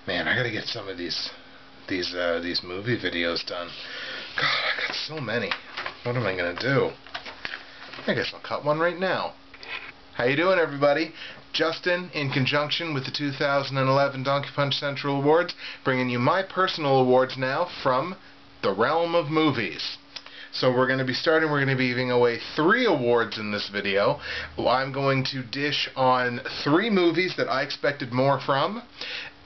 Man, I gotta get some of these movie videos done. God, I got so many. What am I gonna do? I guess I'll cut one right now. How you doing, everybody? Justin, in conjunction with the 2011 Donkey Punch Central Awards, bringing you my personal awards now from the realm of movies. So we're going to be giving away 3 awards in this video. I'm going to dish on 3 movies that I expected more from.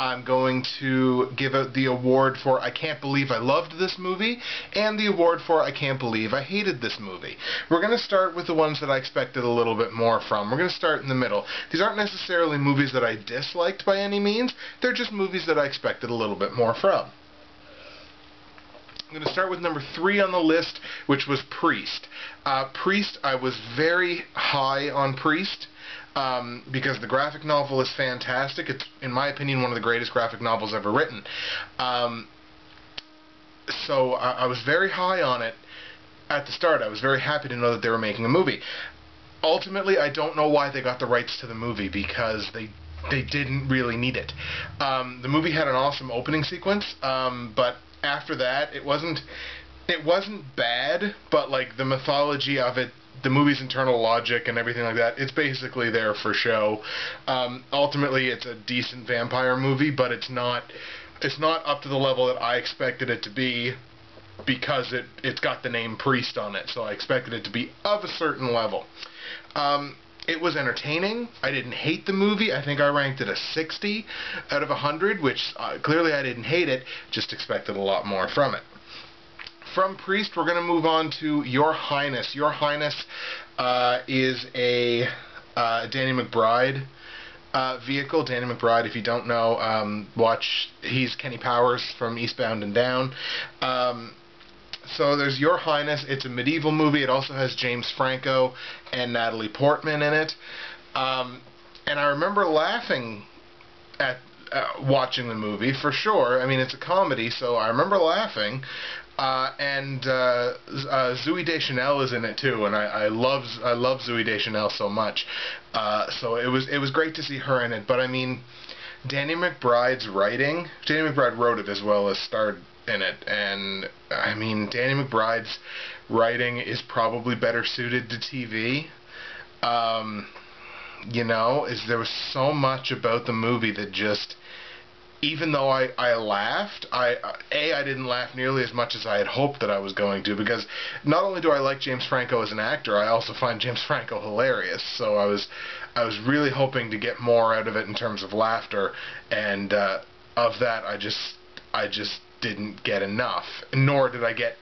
I'm going to give out the award for I Can't Believe I Loved This Movie, and the award for I Can't Believe I Hated This Movie. We're going to start with the ones that I expected a little bit more from. We're going to start in the middle. These aren't necessarily movies that I disliked by any means. They're just movies that I expected a little bit more from. I'm going to start with number 3 on the list, which was Priest. Priest, I was very high on Priest. Because the graphic novel is fantastic. It's, in my opinion, one of the greatest graphic novels ever written. So I was very high on it at the start. I was very happy to know that they were making a movie. Ultimately, I don't know why they got the rights to the movie, because they didn't really need it. The movie had an awesome opening sequence, but after that, it wasn't bad, but like the mythology of it, the movie's internal logic and everything like that, it's basically there for show. Ultimately, it's a decent vampire movie, but it's not up to the level that I expected it to be, because it's got the name Priest on it, so I expected it to be of a certain level. It was entertaining. I didn't hate the movie. I think I ranked it a 60 out of 100, which clearly I didn't hate it, just expected a lot more from it. From Priest, we're going to move on to Your Highness. Your Highness is a Danny McBride vehicle. Danny McBride, if you don't know, he's Kenny Powers from Eastbound and Down. So there's Your Highness. It's a medieval movie. It also has James Franco and Natalie Portman in it. And I remember laughing at watching the movie, for sure. I mean, it's a comedy, so I remember laughing. And Zooey Deschanel is in it too, and I love Zooey Deschanel so much. So it was great to see her in it. But I mean, Danny McBride's writing, Danny McBride wrote it as well as starred in it, and I mean, Danny McBride's writing is probably better suited to TV. You know, there was so much about the movie that just, even though I laughed, I didn't laugh nearly as much as I had hoped that I was going to, because not only do I like James Franco as an actor, I also find James Franco hilarious. So I was really hoping to get more out of it in terms of laughter, and of that I just didn't get enough, nor did I get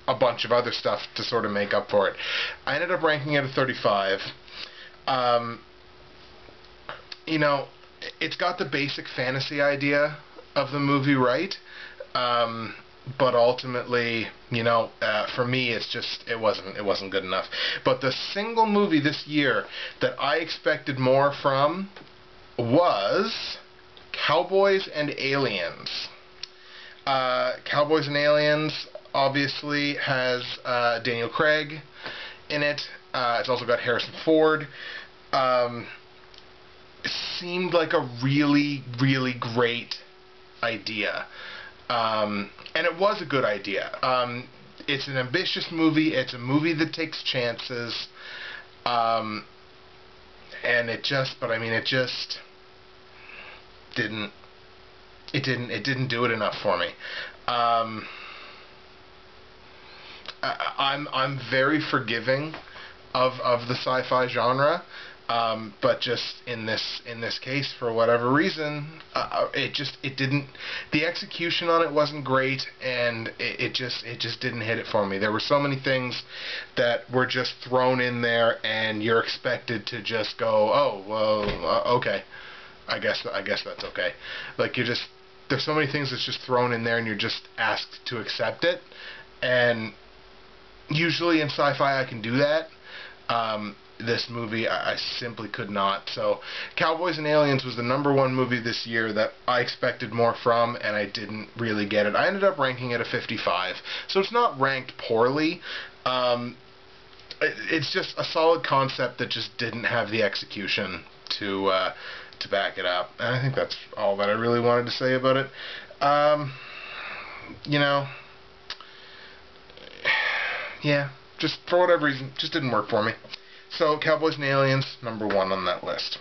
a bunch of other stuff to sort of make up for it. I ended up ranking it a 35. You know, it's got the basic fantasy idea of the movie right, but ultimately, you know, for me, it wasn't good enough. But the single movie this year that I expected more from was Cowboys and Aliens. Cowboys and Aliens obviously has Daniel Craig in it. It's also got Harrison Ford. It seemed like a really, really great idea. And it was a good idea. It's an ambitious movie. It's a movie that takes chances. And it just didn't do it enough for me. I'm very forgiving of the sci-fi genre. But just in this case, for whatever reason, it didn't. The execution on it wasn't great, and it just didn't hit it for me. There were so many things that were just thrown in there, and you're expected to just go, oh well, okay, I guess that's okay. Like, there's so many things that's just thrown in there, and you're just asked to accept it. And usually in sci-fi I can do that. This movie, I simply could not. So Cowboys and Aliens was the #1 movie this year that I expected more from, and I didn't really get it. I ended up ranking it a 55. So it's not ranked poorly. It's just a solid concept that just didn't have the execution to to back it up. And I think that's all that I really wanted to say about it. You know, yeah, just for whatever reason, just didn't work for me. So, Cowboys and Aliens, #1 on that list.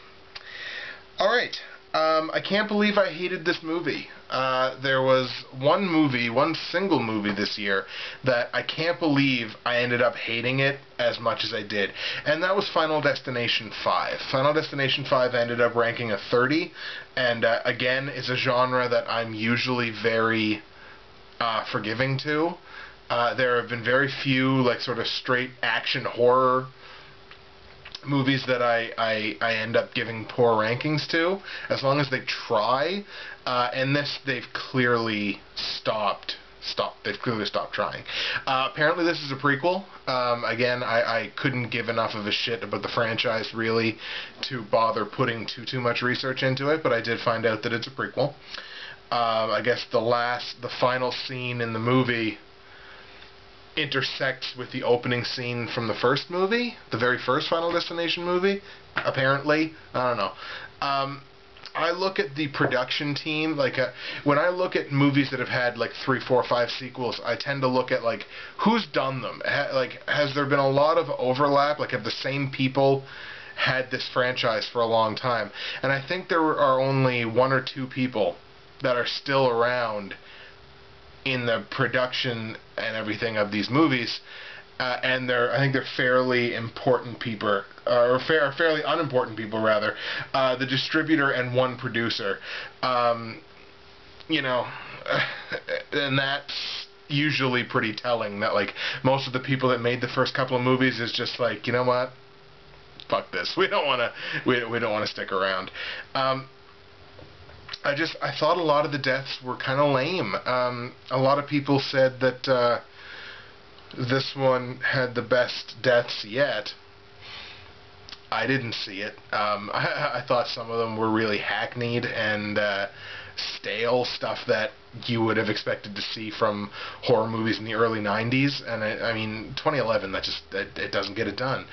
Alright, I can't believe I hated this movie. There was one single movie this year that I can't believe I ended up hating it as much as I did. And that was Final Destination 5. Final Destination 5 ended up ranking a 30, and again, is a genre that I'm usually very forgiving to. There have been very few, like, sort of straight action horror movies that I end up giving poor rankings to, as long as they try. And this, they've clearly stopped. They've clearly stopped trying. Apparently this is a prequel. Again, I couldn't give enough of a shit about the franchise, really, to bother putting too much research into it, but I did find out that it's a prequel. I guess the final scene in the movie intersects with the opening scene from the first movie, the very first Final Destination movie, apparently. I don't know. I look at the production team, like, when I look at movies that have had, like, 3, 4, 5 sequels, I tend to look at, like, who's done them? Has there been a lot of overlap? Like, have the same people had this franchise for a long time? And I think there are only 1 or 2 people that are still around in the production and everything of these movies, and I think they're fairly important people, or fairly unimportant people, rather. The distributor and 1 producer. You know, and that's usually pretty telling, that, like, most of the people that made the first couple of movies is just like, you know what, fuck this, we don't want to stick around. I thought a lot of the deaths were kind of lame. A lot of people said that this one had the best deaths yet. I didn't see it. I thought some of them were really hackneyed and stale, stuff that you would have expected to see from horror movies in the early 90s. And I mean, 2011, it doesn't get it done.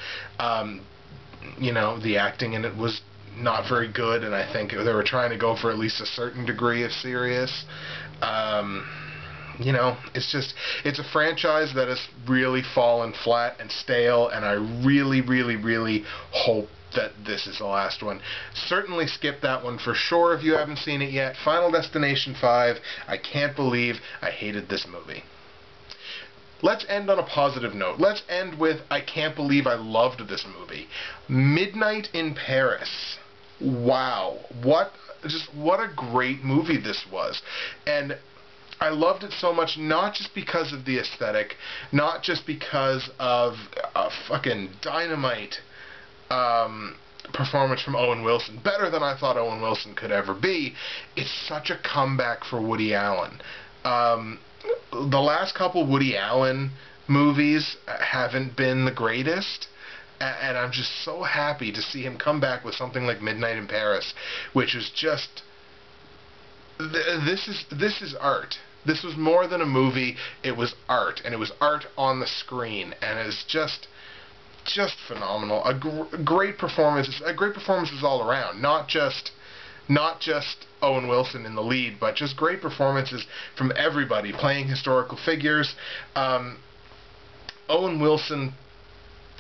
You know, the acting in it was not very good, and I think they were trying to go for at least a certain degree of serious. You know, it's a franchise that has really fallen flat and stale, and I really, really, really hope that this is the last one. Certainly skip that one for sure if you haven't seen it yet. Final Destination 5, I can't believe I hated this movie. Let's end on a positive note. Let's end with, I can't believe I loved this movie. Midnight in Paris. Wow. What a great movie this was. And I loved it so much, not just because of the aesthetic, not just because of a fucking dynamite performance from Owen Wilson. Better than I thought Owen Wilson could ever be. It's such a comeback for Woody Allen. The last couple Woody Allen movies haven't been the greatest, and I'm just so happy to see him come back with something like Midnight in Paris, which is just, this is art. This was more than a movie. It was art, and it was art on the screen, and it's just phenomenal. Great performances all around. Not just Owen Wilson in the lead, but just great performances from everybody playing historical figures. Owen Wilson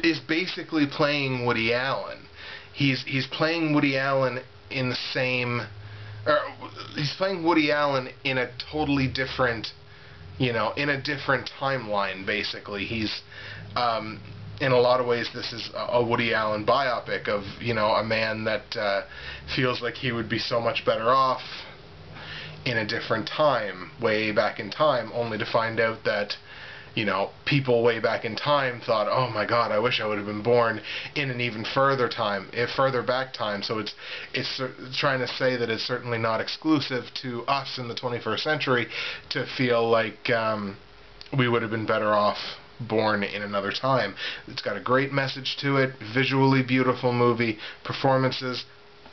is basically playing Woody Allen. He's playing Woody Allen in the same, he's playing Woody Allen in a totally different, in a different timeline. Basically, he's in a lot of ways, this is a Woody Allen biopic of, a man that feels like he would be so much better off in a different time, way back in time, only to find out that, people way back in time thought, oh my God, I wish I would have been born in an even further back time. So it's trying to say that it's certainly not exclusive to us in the 21st century to feel like we would have been better off born in another time. It's got a great message to it, visually beautiful movie, performances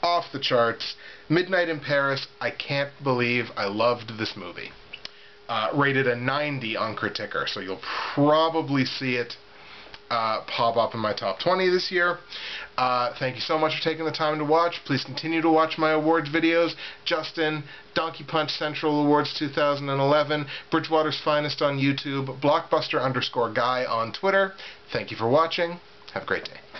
off the charts. Midnight in Paris, I can't believe I loved this movie. Rated a 90 on Criticker, so you'll probably see it pop up in my top 20 this year. Thank you so much for taking the time to watch. Please continue to watch my awards videos. Justin, Donkey Punch Central Awards 2011, Bridgewater's Finest on YouTube, Blockbuster_Guy on Twitter. Thank you for watching. Have a great day.